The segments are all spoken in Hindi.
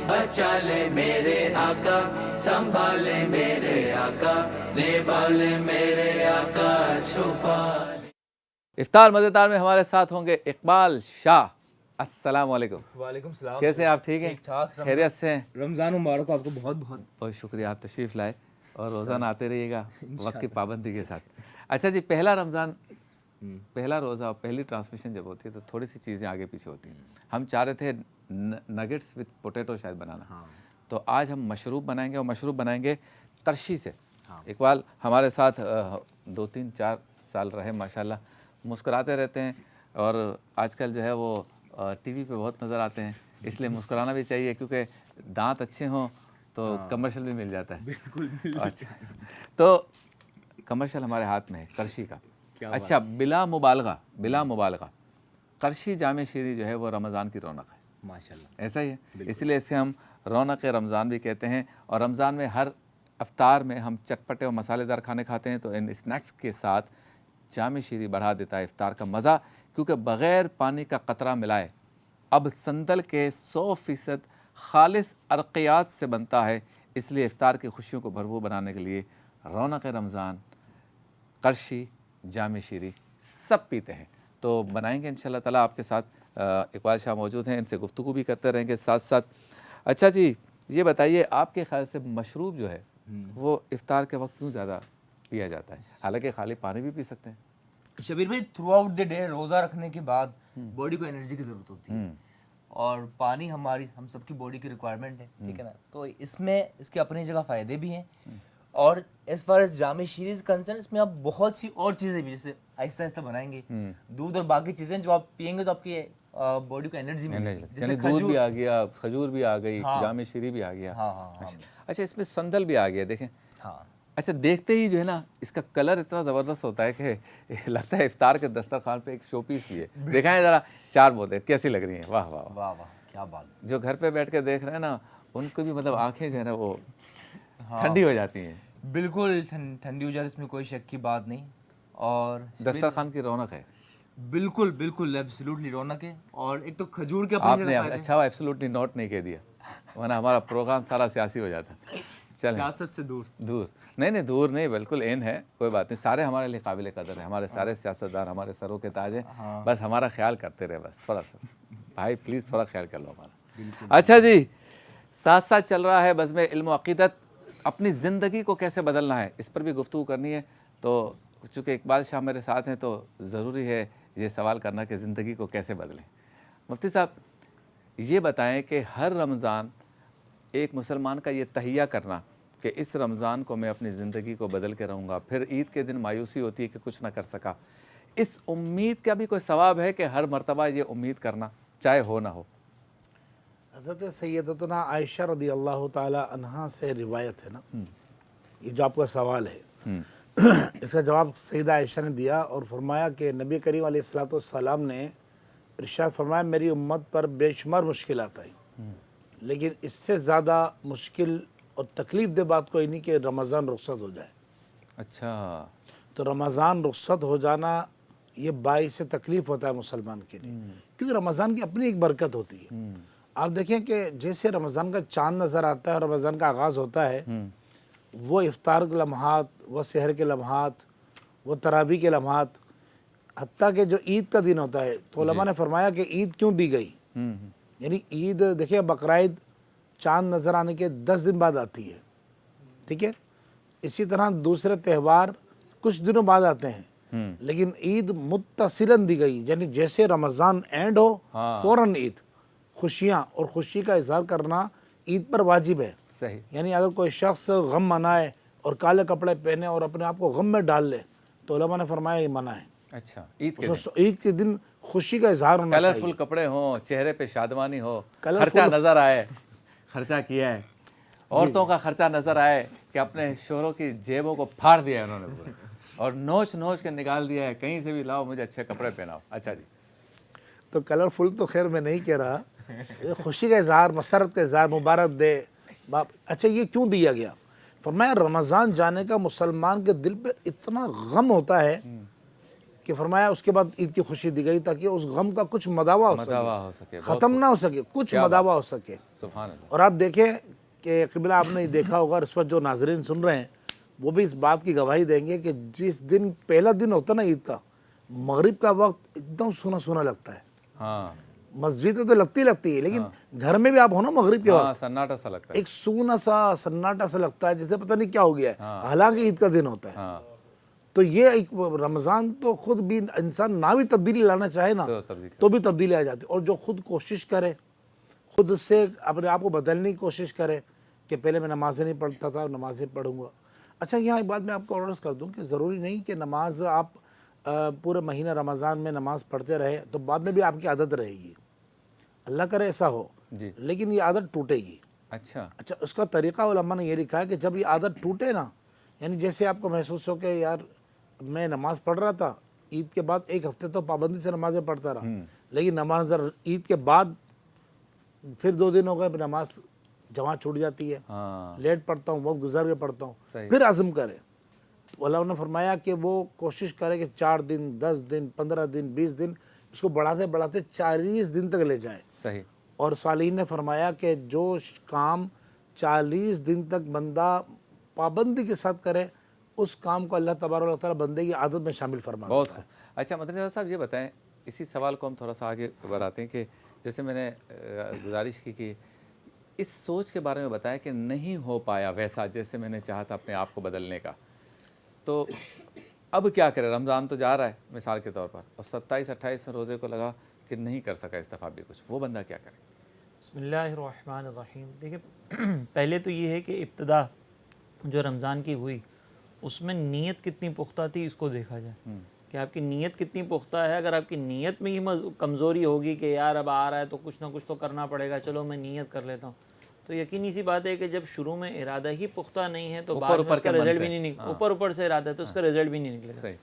बचा ले मेरे आका, संभाले मेरे आका, निभाले मेरे आका, छुपा ले। इफ्तार मज़ेदार में हमारे साथ होंगे इकबाल शाह। अस्सलाम वालेकुम। वालेकुम सलाम। कैसे हैं आप? ठीक हैं? ठीक ठाक। खैरियत से हैं? रमज़ान मुबारक आपको बहुत बहुत। बहुत शुक्रिया, आप तशरीफ़ लाए और रोज़ाना आते रहिएगा वक्त की पाबंदी के साथ। अच्छा जी, पहला रमज़ान, पहला रोज़ा, पहली ट्रांसमिशन जब होती है तो थोड़ी सी चीज़ें आगे पीछे होती हैं। हम चाह रहे थे नगेट्स विद पोटैटो शायद बनाना, तो आज हम मशरूब बनाएंगे और मशरूब बनाएंगे करशी से। इकबाल हमारे साथ 2-3-4 साल रहे माशाल्लाह, मुस्कुराते रहते हैं और आजकल जो है वो टीवी पे बहुत नज़र आते हैं, इसलिए मुस्कुराना भी चाहिए क्योंकि दांत अच्छे हों तो कमर्शियल भी मिल जाता है। बिल्कुल। अच्छा, तो कमर्शियल हमारे हाथ में है करशी का। अच्छा, बिला मुबालगा करशी जामे शीरी जो है वो रमज़ान की रौनक है माशाल्लाह। ऐसा ही है, इसलिए इसे हम रौनक रमज़ान भी कहते हैं। और रमज़ान में हर अफ्तार में हम चटपटे और मसालेदार खाने खाते हैं, तो इन स्नैक्स के साथ जामे शीरी बढ़ा देता है इफ्तार का मज़ा, क्योंकि बग़ैर पानी का कतरा मिलाए अब संदल के 100% खालिस अरक़ियात से बनता है। इसलिए इफ्तार की खुशियों को भरपूर बनाने के लिए रौनक रमज़ान, करशी, जामे शीरी सब पीते हैं। तो बनाएंगे इंशाल्लाह ताला आपके साथ। इकबाल शाह मौजूद हैं, इनसे गुफ्तगू भी करते रहेंगे साथ साथ। अच्छा जी, ये बताइए आपके ख्याल से मशरूब जो है वो इफ्तार के वक्त क्यों ज़्यादा पिया जाता है? हालांकि खाली पानी भी पी सकते हैं। शबीर भाई, थ्रू आउट द डे रोज़ा रखने के बाद बॉडी को एनर्जी की ज़रूरत होती है और पानी हम सबकी बॉडी की रिक्वायरमेंट है, ठीक है ना। तो इसमें इसके अपनी जगह फ़ायदे भी हैं और एज फार एज जामे शीरीज़ कंसर्न, इसमें आप बहुत सी और चीज़ें भी जैसे आहिस्ता आहिस्ता बनाएंगे, दूध और बाकी चीज़ें जो आप पियेंगे तो आपकी बॉडी को एनर्जी मिलेगी। जैसे दूध भी आ गया, खजूर भी आ गई, जामे शीरी भी आ गया। अच्छा, इसमें संदल भी आ गया, देखें। अच्छा, देखते ही जो है ना इसका कलर इतना ज़बरदस्त होता है कि लगता है इफ्तार के दस्तरखान पे एक शो पीस भी है। दिखाएं ज़रा 4 बोतलें कैसी लग रही हैं? वाह वाह वाह वाह, क्या बात। जो घर पे बैठ के देख रहे हैं ना, उनको भी मतलब आंखें जो है ना वो ठंडी हो जाती हैं। बिल्कुल ठंडी हो जाती, इसमें कोई शक की बात नहीं। और दस्तरखान की रौनक है। बिल्कुल बिल्कुल एब्सोल्युटली रौनक है। और एक तो खजूर के आपने अच्छा हुआ एब्सोल्युटली नोट नहीं कह दिया, वरना हमारा प्रोग्राम सारा सियासी हो जाता। चलें, सियासत से दूर नहीं दूर नहीं, बिल्कुल एन है, कोई बात नहीं। सारे हमारे लिए काबिल कदर है, हमारे सारे सियासतदान हमारे सरों के ताज हैं। बस हमारा ख्याल करते रहे, बस थोड़ा सा भाई प्लीज़ थोड़ा ख्याल कर लो हमारा। अच्छा जी, साथ साथ चल रहा है बज़्म इल्म व अक़ीदत, अपनी ज़िंदगी को कैसे बदलना है इस पर भी गुफ्तगू करनी है। तो चूँकि इकबाल शाह मेरे साथ हैं तो ज़रूरी है ये सवाल करना कि ज़िंदगी को कैसे बदलें। मुफ्ती साहब ये बताएं कि हर रमज़ान एक मुसलमान का ये तहिया करना कि इस रमज़ान को मैं अपनी ज़िंदगी को बदल के रहूँगा, फिर ईद के दिन मायूसी होती है कि कुछ ना कर सका, इस उम्मीद का भी कोई सवाब है कि हर मर्तबा ये उम्मीद करना चाहे हो ना हो? हज़रत सैयदतुना आयशा रदी अल्लाह ताला अन्हा से रिवायत है ना, ये जो आपका सवाल है इसका जवाब सैयदा आयशा ने दिया और फरमाया कि नबी करीम अलैहिस्सलाम ने इरशाद फरमाया, मेरी उम्मत पर बेशुमार मुश्किलात आई, लेकिन इससे ज़्यादा मुश्किल और तकलीफ़ दे बात कोई नहीं कि रमज़ान रुखसत हो जाए। अच्छा, तो रमज़ान रुखसत हो जाना ये बाइस तकलीफ़ होता है मुसलमान के लिए, क्योंकि रमज़ान की अपनी एक बरकत होती है। आप देखें कि जैसे रमज़ान का चाँद नज़र आता है और रमज़ान का आगाज़ होता है, वो इफ्तार के लम्हात, वो सहर के लम्हात, वो तरावी के लम्हात, हत्ता कि जो ईद का दिन होता है, तो उलमा ने फरमाया कि ईद क्यों दी गई। यानी ईद देखिए, बकरीद चाँद नज़र आने के 10 दिन बाद आती है, ठीक है। इसी तरह दूसरे त्यौहार कुछ दिनों बाद आते हैं, लेकिन ईद मुत्तसिलन दी गई, यानी जैसे रमज़ान एंड हो फ़ौरन ईद। खुशियाँ और खुशी का इज़हार करना ईद पर वाजिब है। सही। यानी अगर कोई शख्स गम मनाए और काले कपड़े पहने और अपने आप को गम में डाल ले तो उलमा ने फरमाया ये मना है। अच्छा, ईद के दिन खुशी का इजहार होना चाहिए, कलरफुल कपड़े हों, चेहरे पे शादमानी हो, खर्चा नज़र आए, खर्चा किया है, औरतों का खर्चा नज़र आए कि अपने शोहरों की जेबों को फाड़ दिया है उन्होंने पूरा और नोच नोच के निकाल दिया है, कहीं से भी लाओ मुझे अच्छे कपड़े पहनाओ। अच्छा जी, तो कलरफुल तो खैर मैं नहीं कह रहा, खुशी का इजहार, मसरत का इजहार, मुबारक दे बाप। अच्छा, ये क्यों दिया गया? फरमाया रमज़ान जाने का मुसलमान के दिल पर इतना गम होता है कि फरमाया उसके बाद ईद की खुशी दी गई ताकि उस गम का कुछ मदावा हो सके, ख़त्म ना हो सके, कुछ मदावा हो सके। सुभान अल्लाह। और आप देखें कि क़िबला आपने देखा होगा, इस वक्त जो नाज़रीन सुन रहे हैं वो भी इस बात की गवाही देंगे कि जिस दिन पहला दिन होता ना ईद का, मगरिब का वक्त एकदम सूना सूना लगता है। हाँ मस्जिद तो लगती है, लेकिन घर में भी आप हो ना मगरिब के वक्त, सन्नाटा सा लगता है, एक सूना सा सन्नाटा सा लगता है, जैसे पता नहीं क्या हो गया है, हालांकि ईद का दिन होता है। हाँ तो ये एक रमज़ान तो खुद भी इंसान ना भी तब्दीली लाना चाहे ना तो भी तब्दीली आ जाती है। और जो खुद कोशिश करे, खुद से अपने आप को बदलने की कोशिश करे कि पहले मैं नमाज़ें नहीं पढ़ता था, नमाज़ें पढ़ूंगा। अच्छा, यहाँ एक बात मैं आपको ऑर्डर्स कर दूं कि ज़रूरी नहीं कि नमाज आप पूरे महीना रमज़ान में नमाज़ पढ़ते रहे तो बाद में भी आपकी आदत रहेगी, अल्लाह करे ऐसा हो जी। लेकिन ये आदत टूटेगी। अच्छा उसका तरीक़ा उलमा ने ये लिखा है कि जब ये आदत टूटे ना, यानी जैसे आपको महसूस हो कि यार मैं नमाज़ पढ़ रहा था, ईद के बाद एक हफ्ते तो पाबंदी से नमाज़ें पढ़ता रहा, लेकिन नमाज ईद के बाद फिर 2 दिन हो गए, नमाज जमात छूट जाती है, लेट पढ़ता हूँ, वक्त गुजार के पढ़ता हूँ, फिर आज़म करे। तो अल्लाह ने फरमाया कि वो कोशिश करे कि 4 दिन, 10 दिन, 15 दिन, 20 दिन, इसको बढ़ाते बढ़ाते 40 दिन तक ले जाए। सही। और सालीन ने फरमाया कि जो काम 40 दिन तक बंदा पाबंदी के साथ करे, उस काम को अल्लाह तबारक व तआला बंदे की आदत में शामिल फरमा बहुत देता है। अच्छा मदनी साहब, ये बताएं, इसी सवाल को हम थोड़ा सा आगे बढ़ाते हैं कि जैसे मैंने गुजारिश की कि इस सोच के बारे में बताया कि नहीं हो पाया वैसा जैसे मैंने चाहा था अपने आप को बदलने का, तो अब क्या करें? रमज़ान तो जा रहा है मिसाल के तौर पर, और 27-28 में रोज़े को लगा कि नहीं कर सका इस दफ़ा भी कुछ, वो बंदा क्या करे? बिस्मिल्लाहिर्रहमानिर्रहीम। देखिए पहले तो ये है कि इब्तिदा जो रमज़ान की हुई उसमें नीयत कितनी पुख्ता थी, इसको देखा जाए कि आपकी नीयत कितनी पुख्ता है। अगर आपकी नीयत में ही कमज़ोरी होगी कि यार अब आ रहा है तो कुछ ना कुछ तो करना पड़ेगा, चलो मैं नीयत कर लेता हूँ, तो यकीनी सी बात है कि जब शुरू में इरादा ही पुख्ता नहीं है तो बाद में उसका रिजल्ट भी नहीं निकलेगा। ऊपर से इरादा है तो उसका रिजल्ट भी नहीं निकलेगा।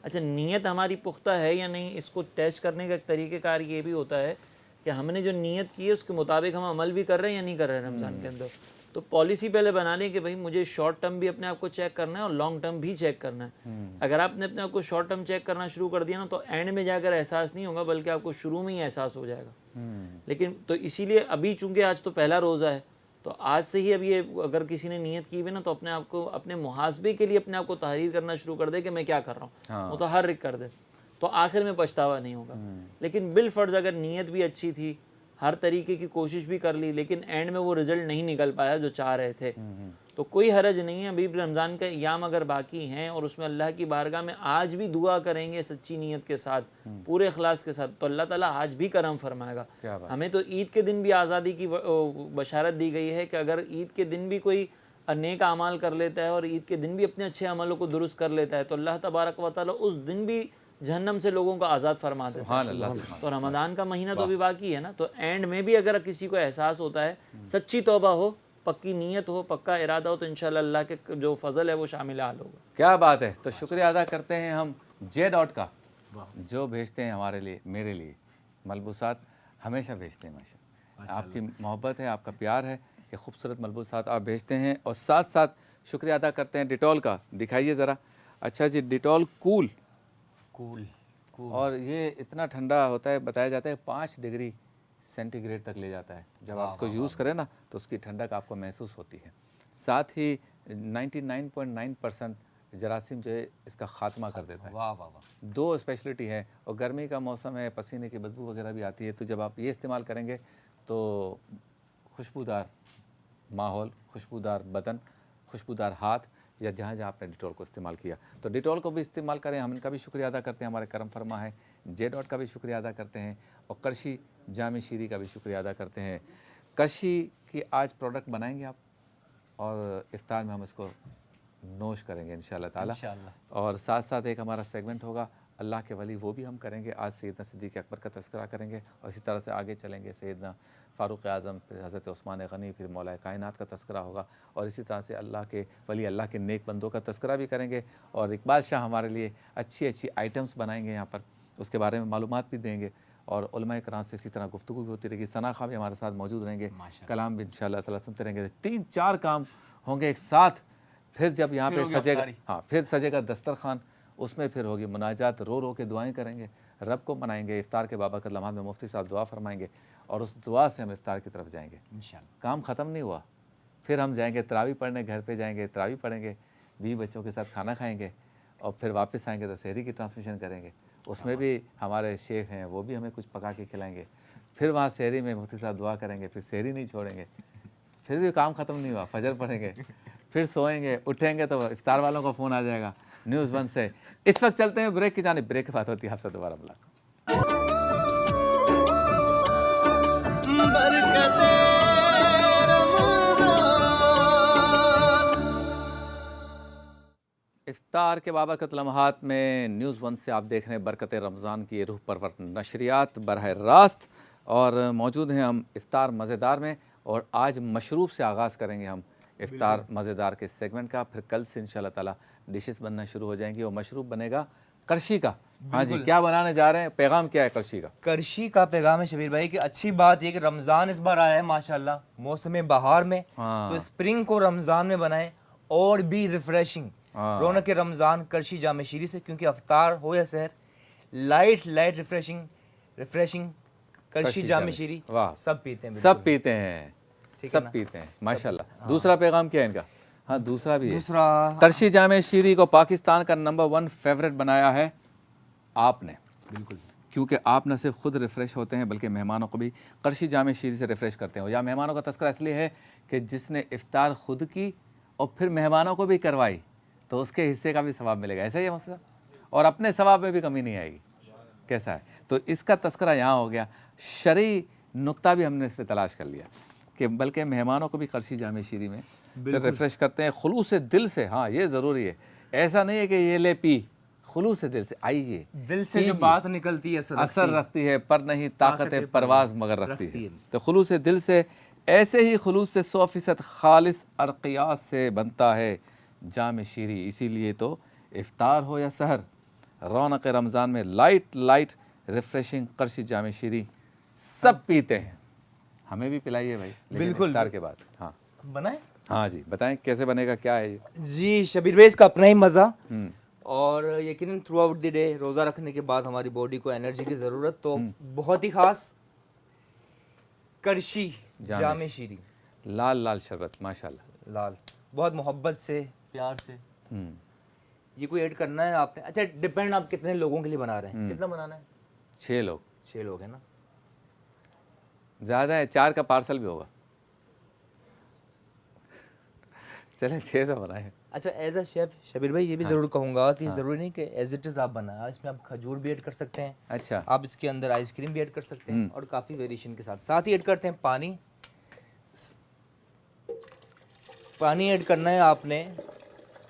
अच्छा, नीयत हमारी पुख्ता है या नहीं, इसको टेस्ट करने का एक तरीक़ेकार ये भी होता है कि हमने जो नीयत की है उसके मुताबिक हम अमल भी कर रहे हैं या नहीं कर रहे हैं रमज़ान के अंदर। तो पॉलिसी पहले बना लें कि भाई मुझे शॉर्ट टर्म भी अपने आप को चेक करना है और लॉन्ग टर्म भी चेक करना है। अगर आपने अपने आप को शॉर्ट टर्म चेक करना शुरू कर दिया ना तो एंड में जाकर एहसास नहीं होगा, बल्कि आपको शुरू में ही एहसास हो जाएगा। लेकिन तो इसीलिए अभी चूंकि आज तो पहला रोज़ा है तो आज से ही अब ये अगर किसी ने नीयत की भी ना तो अपने आप को अपने मुहासबे के लिए अपने आप को तहरीर करना शुरू कर दे कि मैं क्या कर रहा हूँ, मुतहर्रिक कर दे, तो आखिर में पछतावा नहीं होगा। लेकिन बिलफर्ज अगर नीयत भी अच्छी थी, हर तरीके की कोशिश भी कर ली, लेकिन एंड में वो रिज़ल्ट नहीं निकल पाया जो चाह रहे थे, तो कोई हरज नहीं है। अभी रमज़ान के अय्याम अगर बाकी हैं और उसमें अल्लाह की बारगाह में आज भी दुआ करेंगे सच्ची नीयत के साथ, पूरे इखलास के साथ, तो अल्लाह ताला आज भी करम फरमाएगा। हमें तो ईद के दिन भी आज़ादी की बशारत दी गई है कि अगर ईद के दिन भी कोई नेक अमाल कर लेता है और ईद के दिन भी अपने अच्छे अमलों को दुरुस्त कर लेता है तो अल्लाह तबारक व तआला उस दिन भी जहन्नम से लोगों को आज़ाद फरमा देता है। तो रमज़ान का महीना तो अभी बाकी है ना, तो एंड में भी अगर किसी को एहसास होता है, सच्ची तौबा हो, पक्की नीयत हो, पक्का इरादा हो, तो इंशाल्लाह अल्लाह के जो फजल है वो शामिल हाल होगा। क्या बात है। तो शुक्रिया अदा करते हैं हम J.Dot का, जो भेजते हैं हमारे लिए, मेरे लिए मलबूसात हमेशा भेजते हैं। माशा आपकी मोहब्बत है, आपका प्यार है कि खूबसूरत मलबूसात आप भेजते हैं। और साथ साथ शुक्रिया अदा करते हैं डिटॉल का, दिखाइए ज़रा। अच्छा जी, डिटॉल कूल, और ये इतना ठंडा होता है, बताया जाता है 5 डिग्री सेंटीग्रेड तक ले जाता है। जब आप इसको यूज़ करें ना तो उसकी ठंडक आपको महसूस होती है। साथ ही 99.9% जरासीम जो है इसका ख़ात्मा कर देता है। वाह वाह वाह। 2 स्पेशलिटी है, और गर्मी का मौसम है, पसीने की बदबू वगैरह भी आती है, तो जब आप ये इस्तेमाल करेंगे तो खुशबूदार माहौल, खुशबूदार बदन, खुशबूदार हाथ, या जहाँ जहाँ आपने डिटॉल को इस्तेमाल किया, तो डिटॉल को भी इस्तेमाल करें। हम इनका भी शुक्रिया अदा करते हैं, हमारे करम फरमा है। J.Dot का भी शुक्रिया अदा करते हैं, और करशी जामी शीरी का भी शुक्रिया अदा करते हैं। करशी की आज प्रोडक्ट बनाएंगे आप, और इफ्तार में हम इसको नोश करेंगे इंशाल्लाह ताला। और साथ साथ एक हमारा सेगमेंट होगा अल्लाह के वली, वो भी हम करेंगे। आज सैयदना सिद्दीक़ अकबर का तज़किरा करेंगे, और इसी तरह से आगे चलेंगे सैयदना फ़ारूक़ आज़म, फिर हज़रत उस्मान गनी, फिर मौला कायनात का तज़किरा होगा, और इसी तरह से अल्लाह के वली, अल्लाह के नेक बंदों का तज़किरा भी करेंगे। और इकबाल शाह हमारे लिए अच्छी अच्छी आइटम्स बनाएंगे यहाँ पर, उसके बारे में मालूमात भी देंगे, और उलमा कराम से इसी तरह गुफ्तगू भी होती रहेगी। सना खां भी हमारे साथ मौजूद रहेंगे, कलाम भी इंशाअल्लाह ताला सुनते रहेंगे। 3-4 काम होंगे एक साथ। फिर जब यहाँ पे सजेगा, हाँ, फिर सजेगा दस्तरखान, उसमें फिर होगी मुनाजात, रो रो के दुआएं करेंगे, रब को मनाएंगे। इफ्तार के बाबरकत लम्हात में मुफ्ती साहब दुआ फरमाएंगे और उस दुआ से हम इफ्तार की तरफ जाएंगे। इंशाल्लाह। काम ख़त्म नहीं हुआ, फिर हम जाएंगे तरावी पढ़ने, घर पे जाएंगे, तरावी पढ़ेंगे, 20 बच्चों के साथ खाना खाएंगे और फिर वापस आएंगे तो सहरी की ट्रांसमिशन करेंगे। उसमें भी हमारे शेफ़ हैं, वो भी हमें कुछ पका के खिलाएंगे। फिर वहाँ सहरी में मुफ्ती साहब दुआ करेंगे, फिर सहरी नहीं छोड़ेंगे, फिर भी काम ख़त्म नहीं हुआ, फजर पढ़ेंगे, फिर सोएंगे, उठेंगे तो इफ्तार वालों का फ़ोन आ जाएगा न्यूज़ 1 से। इस वक्त चलते हैं ब्रेक की जानिब, ब्रेक के बाद होती है आपसे दोबारा मुलाकात। इफ्तार के बाबरकत लम्हात में न्यूज़ 1 से आप देख रहे हैं बरकत रमज़ान की ये रूह परवर नशरियात बरह रास्त, और मौजूद हैं हम इफ्तार मज़ेदार में। और आज मशरूब से आगाज़ करेंगे हम इफ्तार मज़ेदार के सेगमेंट का। फिर कल से इंशाल्लाह ताला डिशेस बनना शुरू हो जाएंगी और मशरूब बनेगा करशी का। हाँ जी, क्या बनाने जा रहे हैं, पैगाम क्या है करशी का? करशी का पैगाम है शबीर भाई कि अच्छी बात ये कि रमज़ान इस बार आया है माशाल्लाह मौसम बहार में, तो स्प्रिंग को रमज़ान में बनाएं और भी रिफ्रेशिंग रौनक रमज़ान करशी जामे शीरी से, क्योंकि अफ्तार हो या सहर लाइट रिफ्रेशिंग करशी जामे शीरी सब पीते हैं, सब पीते हैं, सब पीते हैं माशाल्लाह। दूसरा पैगाम क्या है इनका? हाँ, दूसरा भी है। दूसरा, करशी जामे शीरी को पाकिस्तान का नंबर 1 फेवरेट बनाया है आपने। बिल्कुल, क्योंकि आप न सिर्फ खुद रिफ़्रेश होते हैं बल्कि मेहमानों को भी करशी जामे शीरी से रिफ़्रेश करते हैं। या मेहमानों का तस्करा इसलिए है कि जिसने इफ्तार खुद की और फिर मेहमानों को भी करवाई तो उसके हिस्से का भी सवाब मिलेगा। ऐसा ही है मकसद, और अपने सवाब में भी कमी नहीं आएगी। कैसा है? तो इसका तस्करा यहाँ हो गया। शरई नुक्ता भी हमने इस पर तलाश कर लिया कि बल्कि मेहमानों को भी करशी जामे शीरी में रिफ़्रेश करते हैं खुलूस दिल से। हाँ, ये ज़रूरी है, ऐसा नहीं है कि ये ले पी, खुलूस दिल से आइए, दिल से जो बात निकलती है असर रखती है, पर नहीं ताकत परवाज़ मगर रखती है। तो खुलूस दिल से, ऐसे ही खुलूस से 100% खालिस अर्क़ियास से बनता है जामे शीरी। इसीलिए तो इफ्तार हो या सहर, रौनक रमज़ान में लाइट रिफ्रेशिंग करशी जामे शीरी सब पीते हैं। हमें भी पिलाइए भाई, बिल्कुल इफ्तार के बाद। हाँ बनाए। हाँ जी, बताएं कैसे बनेगा, क्या है ये? जी शबीर भाई, इसका अपना ही मज़ा, और यकीनन थ्रू आउट द डे रोज़ा रखने के बाद हमारी बॉडी को एनर्जी की ज़रूरत, तो बहुत ही ख़ास करशी जामे शीरी, लाल शरबत माशाल्लाह, लाल, बहुत मोहब्बत से प्यार से। ये कोई ऐड करना है आपने? अच्छा, डिपेंड आप कितने लोगों के लिए बना रहे हैं, कितना बनाना है? 6 लोग। 6 लोग है ना, ज़्यादा है, 4 का पार्सल भी होगा। चलें 6 तो बनाए। अच्छा, एज अ शेफ शबीर भाई ये भी ज़रूर कहूँगा कि ज़रूरी नहीं कि एज इट इज़ आप बनाए, इसमें आप खजूर भी ऐड कर सकते हैं। अच्छा, आप इसके अंदर आइसक्रीम भी ऐड कर सकते हैं और काफ़ी वेरिएशन के साथ ही ऐड करते हैं पानी ऐड करना है आपने।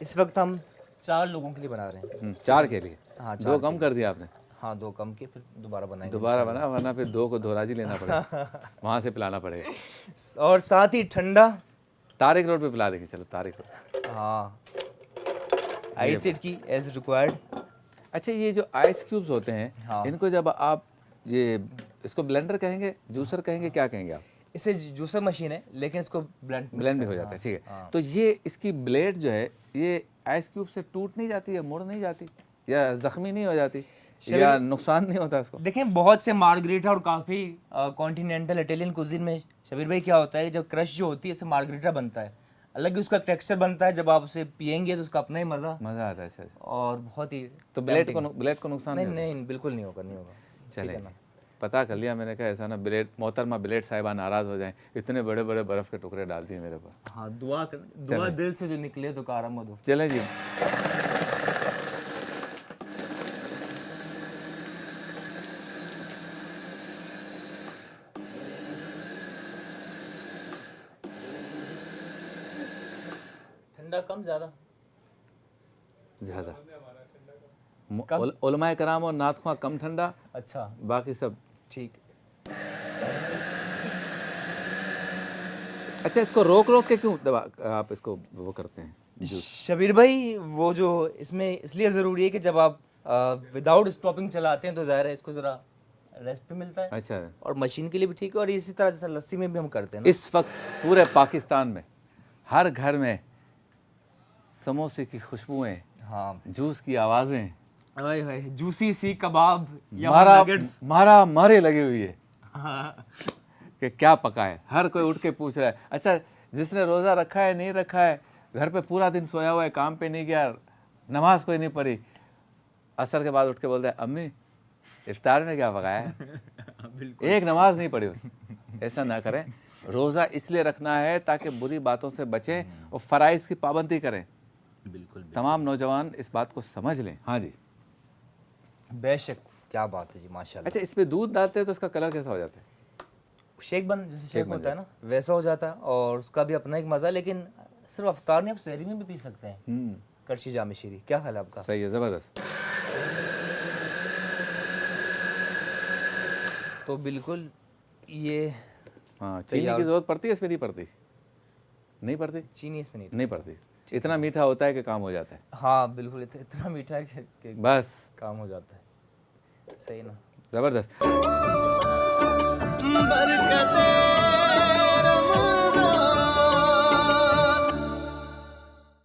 इस वक्त हम 4 लोगों के लिए बना रहे हैं। 4 के लिए? हाँ, 2 कम कर दिया आपने। हाँ, 2 कम के, फिर दोबारा बनाएंगे, दोबारा बना, वरना फिर 2 को दोराजी लेना पड़ेगा, वहाँ से पिलाना पड़ेगा। और साथ ही ठंडा तारिक रोड पे पिला देंगे। चलो तारिक रोड। हाँ, आइस एड की एज रिक्वायर्ड। अच्छा, ये जो आइस क्यूब्स होते हैं, इनको जब आप इसको ब्लेंडर कहेंगे, जूसर कहेंगे, क्या कहेंगे आप? इसे जूसर मशीन है, लेकिन इसको ब्लेंड भी हो जाता है। ठीक है, तो ये इसकी ब्लेड जो है ये आइस क्यूब से टूट नहीं जाती या मुड़ नहीं जाती या ज़ख्मी नहीं हो जाती या नुकसान नहीं होता इसको? देखें, बहुत से मार्गरीटा और काफ़ी कॉन्टिनेंटल इटालियन कुजीन में शबीर भाई क्या होता है, जब क्रश जो होती है इससे मार्गरीटा बनता है, अलग ही उसका टेक्सचर बनता है। जब आप उसे पियेंगे तो उसका अपना ही मज़ा आता है। अच्छा, और बहुत ही, तो ब्लेड को नुकसान नहीं, बिल्कुल नहीं होगा। चले, पता कर लिया मैंने, कहा ऐसा ना ब्लेड मोहतरमा ब्लेड साहिबा नाराज़ हो जाएं, इतने बड़े बड़े बर्फ़ के टुकड़े डाल दिए मेरे पर। हाँ, दुआ दिल से जो निकले तो कारम दो। चले जी। ठंडा कम ज़्यादा? उलमाए कराम और नातख़्वां कम ठंडा, अच्छा, बाकी सब ठीक। अच्छा, इसको रोक के क्यों दबा आप इसको वो करते हैं शबीर भाई? वो जो इसमें इसलिए ज़रूरी है कि जब आप विदाउट स्टॉपिंग चलाते हैं तो ज़ाहिर है इसको ज़रा रेस्ट भी मिलता है। अच्छा, और मशीन के लिए भी ठीक है, और इसी तरह जैसा लस्सी में भी हम करते हैं ना। इस वक्त पूरे पाकिस्तान में हर घर में समोसे की खुशबुएं, हाँ, जूस की आवाज़ें, ओए होए जूसी सी कबाब या मारा nuggets। मारा मारे लगी हुई है कि क्या पका है। हर कोई उठ के पूछ रहा है। अच्छा, जिसने रोज़ा रखा है नहीं रखा है, घर पे पूरा दिन सोया हुआ है, काम पे नहीं गया, नमाज कोई नहीं पढ़ी, असर के बाद उठ के बोलता है अम्मी इफ्तार में क्या पकाया है। एक नमाज नहीं पढ़ी उसने। ऐसा ना करें। रोज़ा इसलिए रखना है ताकि बुरी बातों से बचें और फ़राइज़ की पाबंदी करें। बिल्कुल तमाम नौजवान इस बात को समझ लें। हाँ जी। बेशक, क्या बात है जी, माशाल्लाह। अच्छा, इस पे दूध डालते हैं तो उसका कलर कैसा हो जाता है? शेक बन जैसे शेक होता है ना, वैसा हो जाता है और उसका भी अपना एक मज़ा है। लेकिन सिर्फ अफ्तार नहीं, आप सहरी में भी पी सकते हैं। करशी जाम शीरी, क्या ख्याल है आपका? सही है, ज़बरदस्त। तो बिल्कुल ये हाँ, चीनी की ज़रूरत पड़ती है इसमें? नहीं पड़ती? नहीं पड़ती? चीनी इसमें नहीं। नहीं पड़ती। इतना मीठा होता है कि काम हो जाता है। हाँ बिल्कुल, इतना मीठा है कि बस काम हो जाता है। सही ना। ज़बरदस्त। बरकतें